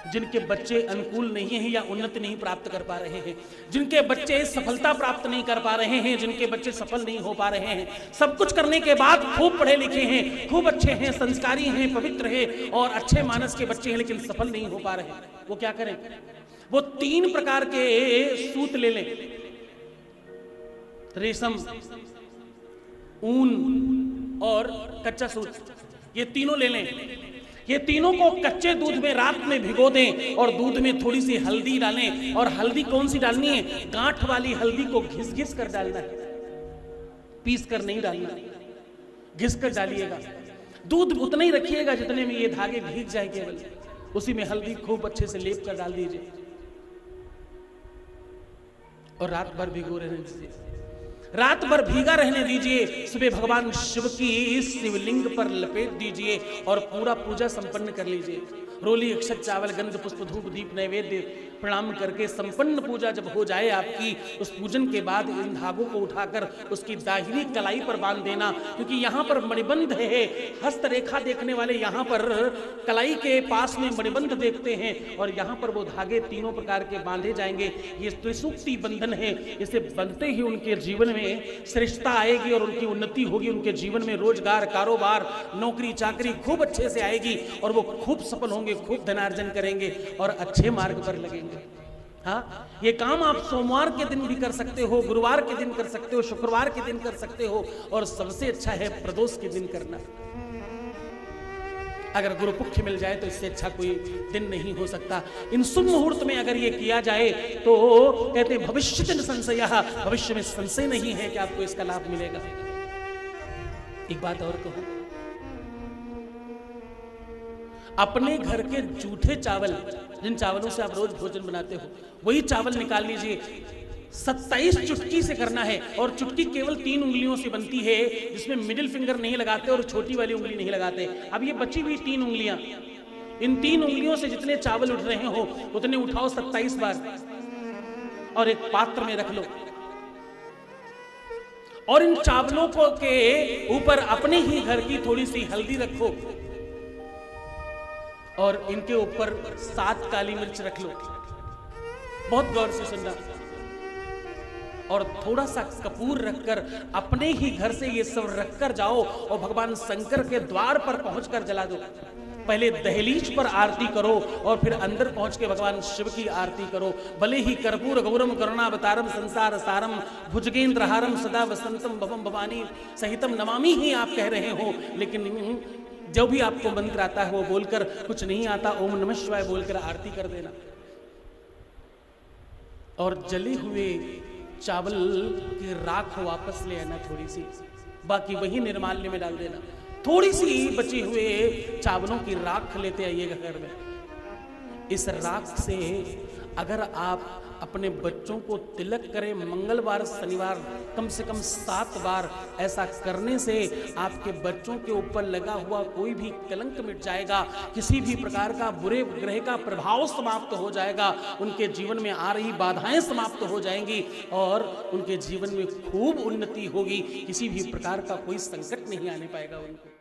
जिनके बच्चे अनुकूल नहीं हैं या उन्नति नहीं प्राप्त कर पा रहे हैं, जिनके बच्चे सफलता प्राप्त नहीं कर पा रहे हैं, जिनके बच्चे सफल नहीं हो पा रहे हैं, सब कुछ करने के बाद खूब पढ़े लिखे हैं, खूब अच्छे हैं, संस्कारी हैं, पवित्र हैं और अच्छे मानस के बच्चे हैं, लेकिन सफल नहीं हो पा रहे, वो क्या करें? वो 3 प्रकार के सूत ले लें, रेशम, ऊन और कच्चा सूत, ये तीनों ले लें। ये तीनों को कच्चे दूध में रात में भिगो दें और दूध में थोड़ी सी हल्दी डालें। और हल्दी कौन सी डालनी है? गांठ वाली हल्दी को घिस घिस कर डालना है, पीस कर नहीं डालना, घिस कर डालिएगा। दूध उतना ही रखिएगा जितने में ये धागे भीग जाए, केवल उसी में हल्दी खूब अच्छे से लेप कर डाल दीजिए और रात भर भिगो रहने दीजिए, रात भर भीगा रहने दीजिए। सुबह भगवान शिव की शिवलिंग पर लपेट दीजिए और पूरा पूजा संपन्न कर लीजिए। रोली, अक्षत, चावल, गंध, पुष्प, धूप, दीप, नैवेद्य प्रणाम करके संपन्न पूजा जब हो जाए आपकी, उस पूजन के बाद इन धागों को उठाकर उसकी दाहिनी कलाई पर बांध देना, क्योंकि यहाँ पर मणिबंध है। हस्तरेखा देखने वाले यहाँ पर कलाई के पास में मणिबंध देखते हैं और यहाँ पर वो धागे तीनों प्रकार के बांधे जाएंगे। ये त्रिसूक्ति बंधन है, इसे बंधते ही उनके जीवन में श्रेष्ठता आएगी और उनकी उन्नति होगी। उनके जीवन में रोजगार, कारोबार, नौकरी चाकरी खूब अच्छे से आएगी और वो खूब सफल होंगे, खूब धनार्जन करेंगे और अच्छे मार्ग पर लगेंगे। हाँ, ये काम आप सोमवार के दिन भी कर सकते हो, गुरुवार के दिन कर सकते हो, शुक्रवार के दिन कर सकते हो और सबसे अच्छा है प्रदोष के दिन करना। अगर गुरु पुख्य मिल जाए तो इससे अच्छा कोई दिन नहीं हो सकता। इन शुभ मुहूर्त में अगर ये किया जाए तो कहते भविष्य संशय, भविष्य में संशय नहीं है कि आपको इसका लाभ मिलेगा। एक बात और कहूं, अपने घर के जूठे चावल, जिन चावलों से आप रोज भोजन बनाते हो, वही चावल निकाल लीजिए। 27 चुटकी से करना है और चुटकी केवल 3 उंगलियों से बनती है, जिसमें मिडिल फिंगर नहीं लगाते और छोटी वाली उंगली नहीं लगाते। अब ये बची हुई 3 उंगलियां, इन 3 उंगलियों से जितने चावल उठ रहे हो उतने उठाओ 27 बार और एक पात्र में रख लो और इन चावलों को के ऊपर अपने ही घर की थोड़ी सी हल्दी रखो और इनके ऊपर 7 काली मिर्च रख लो। बहुत गौर से सुनना। और थोड़ा सा कपूर रखकर अपने ही घर से ये सब रखकर जाओ और भगवान शंकर के द्वार पर पहुंचकर जला दो। पहले दहलीज पर आरती करो और फिर अंदर पहुंच के भगवान शिव की आरती करो। भले ही कर्पूर गौरम करुणावतारम संसार सारम भुजगेंद्रहारम सदा वसंतम भवम भवानी सहितम नमामि ही आप कह रहे हो, लेकिन जो भी आपको मंत्र आता है वो बोलकर, कुछ नहीं आता ओम नमः शिवाय बोलकर आरती कर देना और जले हुए चावल की राख वापस ले आना थोड़ी सी, बाकी वही निर्माल्य में डाल देना। थोड़ी सी बचे हुए चावलों की राख लेते आइएगा घर में। इस राख से अगर आप अपने बच्चों को तिलक करें मंगलवार शनिवार कम से कम 7 बार, ऐसा करने से आपके बच्चों के ऊपर लगा हुआ कोई भी कलंक मिट जाएगा, किसी भी प्रकार का बुरे ग्रह का प्रभाव समाप्त हो जाएगा, उनके जीवन में आ रही बाधाएं समाप्त हो जाएंगी और उनके जीवन में खूब उन्नति होगी। किसी भी प्रकार का कोई संकट नहीं आने पाएगा उनको।